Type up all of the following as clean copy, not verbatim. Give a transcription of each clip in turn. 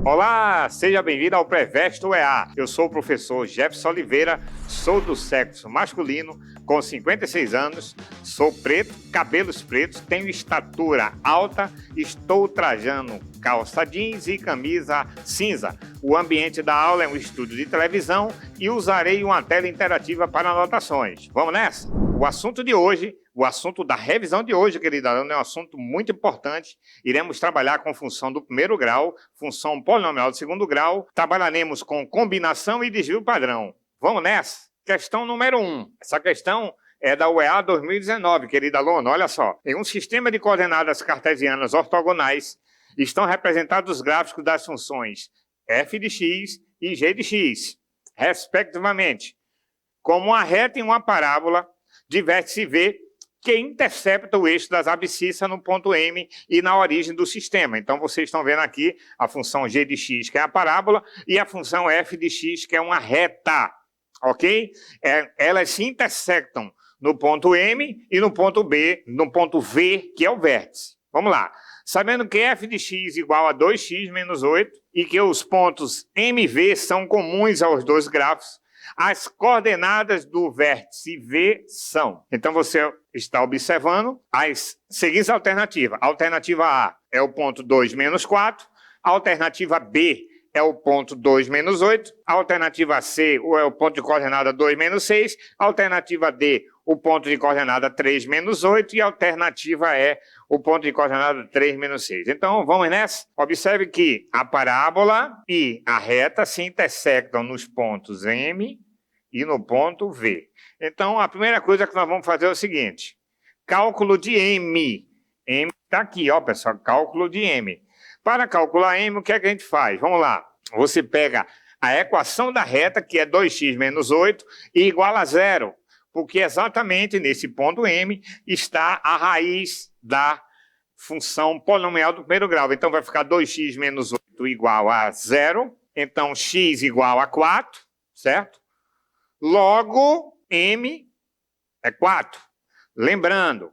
Olá, seja bem-vindo ao Preveste UEA. Eu sou o professor Jefferson Oliveira, sou do sexo masculino, com 56 anos, sou preto, cabelos pretos, tenho estatura alta, estou trajando calça jeans e camisa cinza. O ambiente da aula é um estúdio de televisão e usarei uma tela interativa para anotações. Vamos nessa? O assunto da revisão de hoje, querida aluna, é um assunto muito importante. Iremos trabalhar com função do primeiro grau, função polinomial do segundo grau, trabalharemos com combinação e desvio padrão. Vamos nessa? Questão número 1. Essa questão é da UEA 2019, querida aluna. Olha só. Em um sistema de coordenadas cartesianas ortogonais, estão representados os gráficos das funções f de x e g de x, respectivamente, como uma reta e uma parábola de vértice V que intercepta o eixo das abscissas no ponto M e na origem do sistema. Então, vocês estão vendo aqui a função g de x, que é a parábola, e a função f de x, que é uma reta, ok? Elas se intersectam no ponto M e no ponto B, no ponto V, que é o vértice. Vamos lá. Sabendo que f de x igual a 2x menos 8 e que os pontos M e V são comuns aos dois grafos, as coordenadas do vértice V são. Então, você está observando as seguintes alternativas. A alternativa A é o ponto 2 menos 4. A alternativa B é o ponto 2 menos 8. A alternativa C é o ponto de coordenada 2 menos 6. A alternativa D, o ponto de coordenada 3 menos 8. E a alternativa E, o ponto de coordenada 3 menos 6. Então, vamos nessa? Observe que a parábola e a reta se intersectam nos pontos M e no ponto V. Então, a primeira coisa que nós vamos fazer é o seguinte. Cálculo de M. M está aqui, ó, pessoal. Cálculo de M. Para calcular M, o que é que a gente faz? Vamos lá. Você pega a equação da reta, que é 2x menos 8, e igual a zero. Porque exatamente nesse ponto M está a raiz da função polinomial do primeiro grau. Então, vai ficar 2x menos 8 igual a zero. Então, x igual a 4, certo? Logo, M é 4. Lembrando,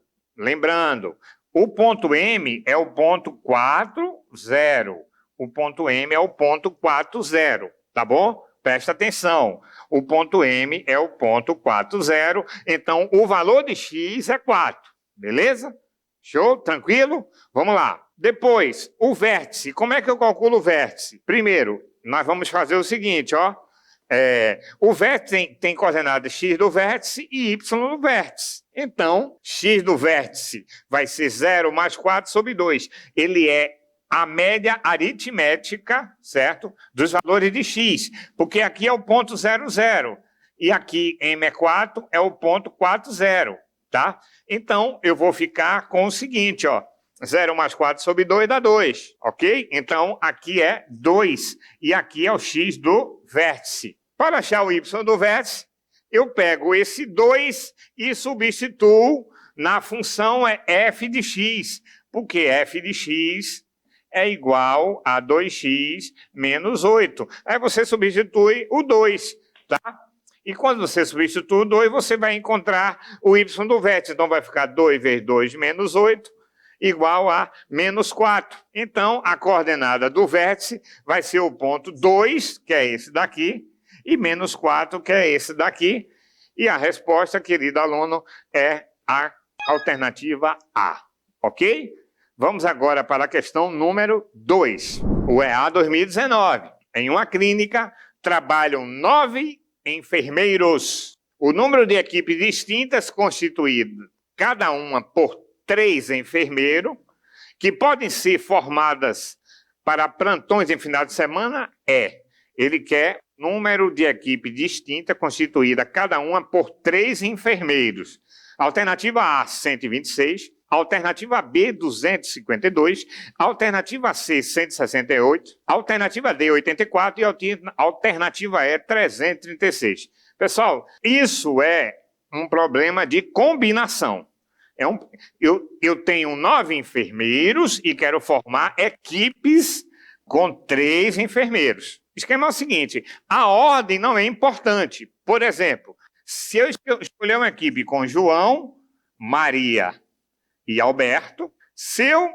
o ponto M é o ponto 4, 0. O ponto M é o ponto 4, 0. Tá bom? Presta atenção. O ponto M é o ponto 4, 0. Então, o valor de x é 4. Beleza? Show? Tranquilo? Vamos lá. Depois, o vértice. Como é que eu calculo o vértice? Primeiro, nós vamos fazer o seguinte, ó. O vértice tem coordenadas x do vértice e y do vértice. Então, x do vértice vai ser 0 mais 4 sobre 2. Ele é a média aritmética, certo? Dos valores de x. Porque aqui é o ponto 0, 0. E aqui, m é 4, é o ponto 4, 0. Tá? Então, eu vou ficar com o seguinte, ó. 0 mais 4 sobre 2 dá 2, ok? Então, aqui é 2 e aqui é o x do vértice. Para achar o y do vértice, eu pego esse 2 e substituo na função f de x, porque f de x é igual a 2x menos 8. Aí você substitui o 2, tá? E quando você substitui o 2, você vai encontrar o y do vértice. Então, vai ficar 2 vezes 2 menos 8, igual a menos 4. Então, a coordenada do vértice vai ser o ponto 2, que é esse daqui, e menos 4, que é esse daqui. E a resposta, querido aluno, é a alternativa A. Ok? Vamos agora para a questão número 2. O EA 2019. Em uma clínica, trabalham 9 enfermeiros. O número de equipes distintas, constituído cada uma por 3 enfermeiros, que podem ser formadas para plantões em final de semana, ele quer número de equipe distinta, constituída cada uma por 3 enfermeiros. Alternativa A, 126. Alternativa B, 252. Alternativa C, 168. Alternativa D, 84. E alternativa E, 336. Pessoal, isso é um problema de combinação. Eu tenho 9 enfermeiros e quero formar equipes com 3 enfermeiros. O esquema é o seguinte, a ordem não é importante. Por exemplo, se eu escolher uma equipe com João, Maria e Alberto, se eu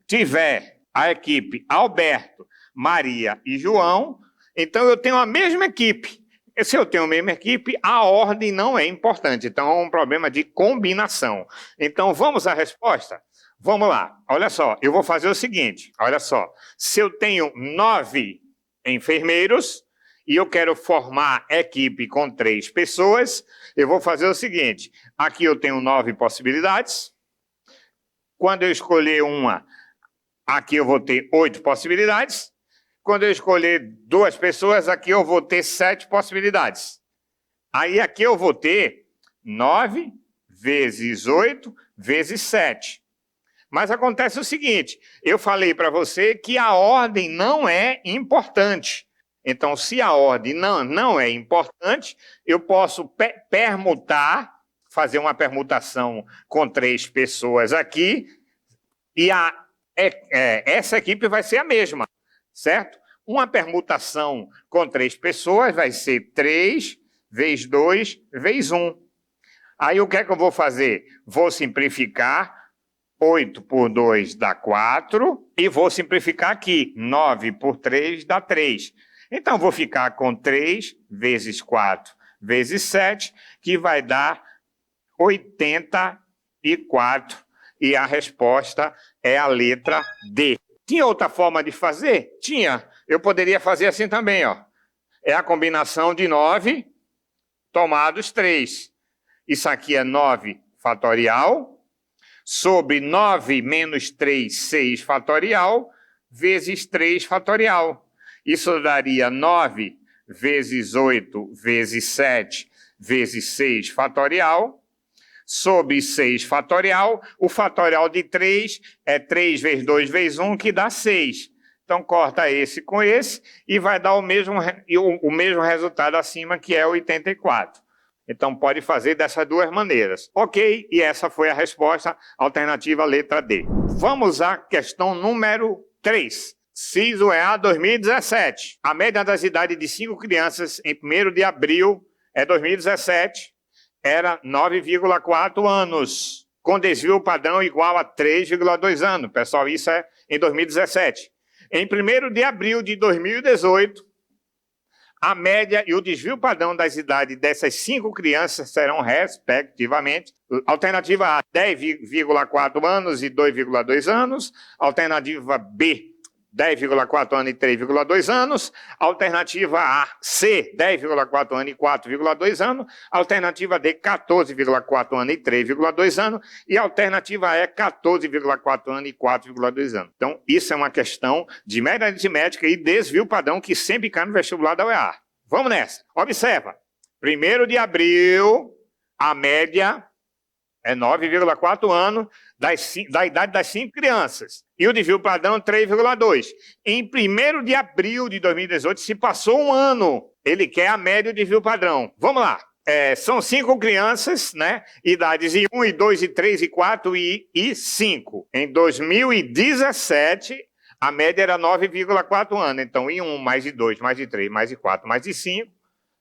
tiver a equipe Alberto, Maria e João, então eu tenho a mesma equipe. E se eu tenho a mesma equipe, a ordem não é importante. Então é um problema de combinação. Então vamos à resposta? Vamos lá. Olha só, eu vou fazer o seguinte. Olha só, se eu tenho 9 enfermeiros e eu quero formar equipe com 3 pessoas, eu vou fazer o seguinte. Aqui eu tenho 9 possibilidades. Quando eu escolher uma, aqui eu vou ter 8 possibilidades. Quando eu escolher 2 pessoas, aqui eu vou ter 7 possibilidades. Aí aqui eu vou ter 9 vezes 8 vezes 7. Mas acontece o seguinte, eu falei para você que a ordem não é importante. Então, se a ordem não é importante, eu posso permutar, fazer uma permutação com 3 pessoas aqui, e essa equipe vai ser a mesma. Certo? Uma permutação com 3 pessoas vai ser 3 vezes 2 vezes 1. Aí o que é que eu vou fazer? Vou simplificar, 8 por 2 dá 4, e vou simplificar aqui, 9 por 3 dá 3. Então vou ficar com 3 vezes 4 vezes 7, que vai dar 84, e a resposta é a letra D. Tinha outra forma de fazer? Tinha. Eu poderia fazer assim também, ó. É a combinação de 9 tomados 3. Isso aqui é 9 fatorial, sobre 9 menos 3, 6 fatorial, vezes 3 fatorial. Isso daria 9 vezes 8 vezes 7 vezes 6 fatorial, sobre 6 fatorial, o fatorial de 3 é 3 vezes 2 vezes 1, que dá 6. Então, corta esse com esse e vai dar o mesmo resultado acima, que é 84. Então, pode fazer dessas 2 maneiras. Ok, e essa foi a resposta, alternativa letra D. Vamos à questão número 3. CIS-UEA 2017. A média das idades de 5 crianças em 1º de abril é 2017. Era 9,4 anos, com desvio padrão igual a 3,2 anos. Pessoal, isso é em 2017. Em 1º de abril de 2018, a média e o desvio padrão das idades dessas 5 crianças serão, respectivamente, alternativa A, 10,4 anos e 2,2 anos, alternativa B, 10,4 anos e 3,2 anos, alternativa A, C, 10,4 anos e 4,2 anos, alternativa D, 14,4 anos e 3,2 anos, e alternativa E, 14,4 anos e 4,2 anos. Então, isso é uma questão de média aritmética e desvio padrão que sempre cai no vestibular da UEA. Vamos nessa. Observa. 1º de abril, a média é 9,4 anos da idade das 5 crianças. E o desvio padrão 3,2. Em 1º de abril de 2018, se passou um ano. Ele quer a média do desvio padrão. Vamos lá. São 5 crianças, né? Idades de 1, e 2, e 3, e 4 e 5. Em 2017, a média era 9,4 anos. Então, em 1, mais de 2, mais de 3, mais de 4, mais de 5,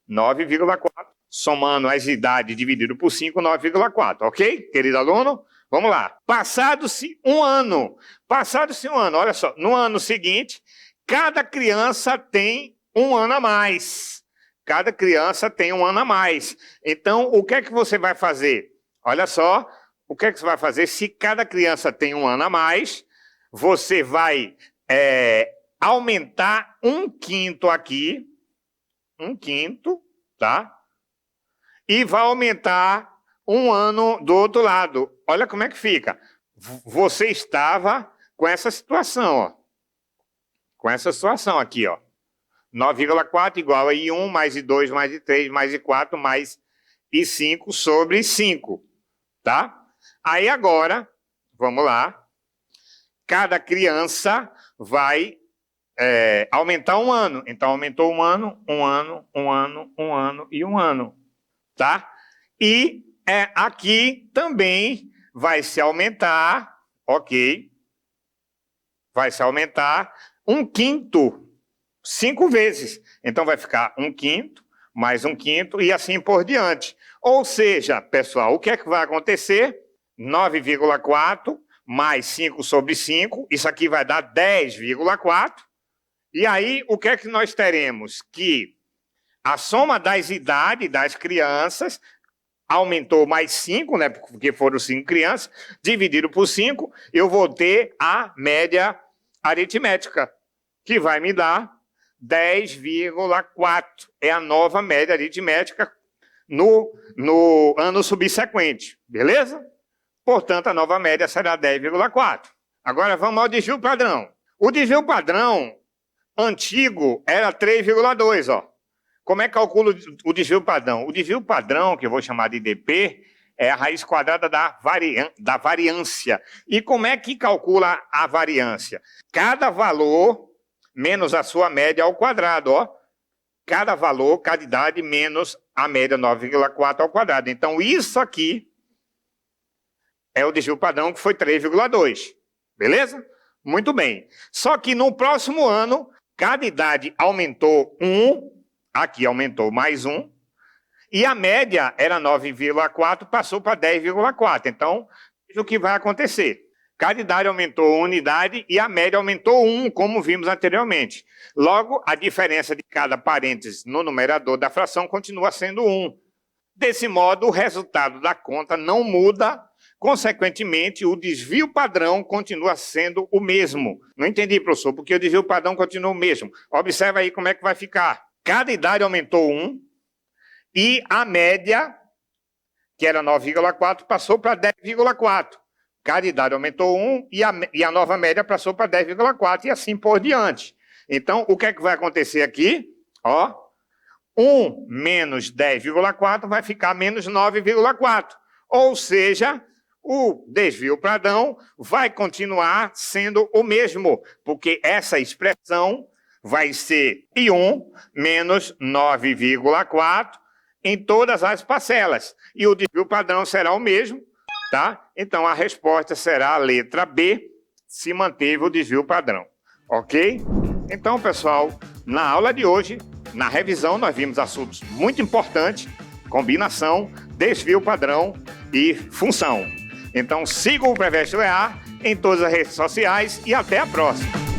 9,4. Somando as idades dividido por 5, 9,4. Ok, querido aluno? Vamos lá. Passado-se um ano, olha só, no ano seguinte, cada criança tem um ano a mais. Cada criança tem um ano a mais. Então, o que é que você vai fazer? Olha só, o que é que você vai fazer se cada criança tem um ano a mais? Você vai aumentar 1/5 aqui, 1/5, tá? E vai aumentar um ano do outro lado. Olha como é que fica. Você estava com essa situação, ó. Com essa situação aqui, ó. 9,4 igual a I1, mais I2, mais I3, mais I4, mais I5 sobre 5, tá? Aí agora, vamos lá. Cada criança vai aumentar um ano. Então, aumentou um ano, um ano, um ano, um ano e um ano, tá? E aqui também vai se aumentar, ok? Vai se aumentar 1/5, 5 vezes. Então, vai ficar 1/5, mais 1/5 e assim por diante. Ou seja, pessoal, o que é que vai acontecer? 9,4 mais 5 sobre 5, isso aqui vai dar 10,4. E aí, o que é que nós teremos? Que a soma das idades das crianças aumentou mais 5, né? Porque foram 5 crianças, dividido por 5, eu vou ter a média aritmética, que vai me dar 10,4. É a nova média aritmética no ano subsequente, beleza? Portanto, a nova média será 10,4. Agora vamos ao desvio padrão. O desvio padrão antigo era 3,2, ó. Como é que calcula o desvio padrão? O desvio padrão, que eu vou chamar de dp, é a raiz quadrada da variância. E como é que calcula a variância? Cada valor menos a sua média ao quadrado, ó. Cada valor, cada idade, menos a média 9,4 ao quadrado. Então, isso aqui é o desvio padrão, que foi 3,2. Beleza? Muito bem. Só que no próximo ano, cada idade aumentou 1, aqui aumentou mais 1, e a média era 9,4, passou para 10,4. Então, veja o que vai acontecer. Cada idade aumentou 1 unidade e a média aumentou 1, como vimos anteriormente. Logo, a diferença de cada parêntese no numerador da fração continua sendo 1. Desse modo, o resultado da conta não muda. Consequentemente, o desvio padrão continua sendo o mesmo. Não entendi, professor, porque o desvio padrão continua o mesmo. Observa aí como é que vai ficar. Cada idade aumentou 1 e a média, que era 9,4, passou para 10,4. Cada idade aumentou 1 e a nova média passou para 10,4 e assim por diante. Então, o que é que vai acontecer aqui? Ó, 1 menos 10,4 vai ficar menos 9,4. Ou seja, o desvio padrão vai continuar sendo o mesmo, porque essa expressão vai ser π1 menos 9,4 em todas as parcelas. E o desvio padrão será o mesmo, tá? Então, a resposta será a letra B, se manteve o desvio padrão. Ok? Então, pessoal, na aula de hoje, na revisão, nós vimos assuntos muito importantes: combinação, desvio padrão e função. Então, siga o Preveste EA em todas as redes sociais e até a próxima.